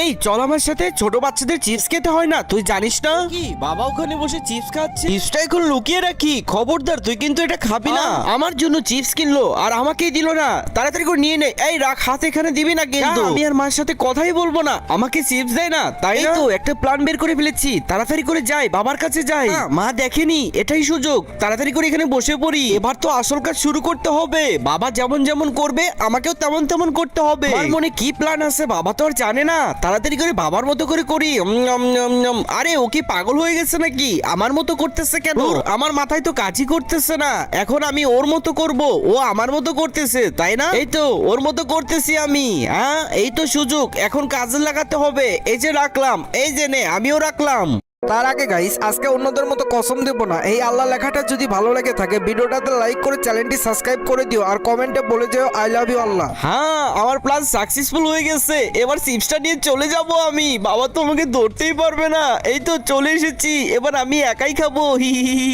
এই চল আমার সাথে, ছোট বাচ্চাদের চিপস খেতে হয় না, তুই জানিস না? কি বাবা ওখানে বসে চিপস খাচ্ছে, চিপসটা এখন লুকিয়ে রাখি, খবরদার তুই কিন্তু এটা খাবি না। আমার জন্য চিপস কিনলো আর আমাকেই দিল না, তাড়াতাড়ি করে নিয়ে নে। এই রাখ, হাত এখানে দিবি না কিন্তু। আমি আর মার সাথে কথাই বলবো না, আমাকে চিপস দেয় না, তাই তো একটা প্ল্যান বের করে ফেলেছি, তাড়াতাড়ি করে যাই, বাবার কাছে যাই। মা দেখেনি, এটাই সুযোগ, তাড়াতাড়ি করে এখানে বসে পড়ি। এবার তো আসল কাজ শুরু করতে হবে, বাবা যেমন যেমন করবে আমাকেও তেমন তেমন করতে হবে। আমার মনে কি প্ল্যান আছে বাবা তো আর জানে না, তাড়াতাড়ি করে বাবার মতো করে করি। আরে ও কি পাগল হয়ে গেছে নাকি, আমার মতো করতেছে কেন? আমার মাথায় তো কাজই করতেছে না, এখন আমি ওর মতো করব, ও আমার মতো করতেছে তাই না? এই তো ওর মতো করতেছি আমি। হ্যাঁ এই তো সুযোগ, এখন কাজে লাগাতে হবে। এই যে রাখলাম, এই যে নে, আমিও রাখলাম। তার আগে গাইস, আজকে অন্যদের মতো কসম দেব না, এই আল্লাহ লেখাটা যদি ভালো লেগে থাকে ভিডিওটাতে লাইক করে চ্যানেলটি সাবস্ক্রাইব করে দিও আর কমেন্টে বলে যেও আই লাভ ইউ আল্লাহ। হ্যাঁ আমার প্ল্যান সাকসেসফুল হয়ে গেছে, এবার চিপসটা নিয়ে চলে যাব আমি, বাবা তো আমাকে ধরতেই পারবে না। এই তো চলে এসেছি, এবার আমি একাই খাবো। হি হি হি।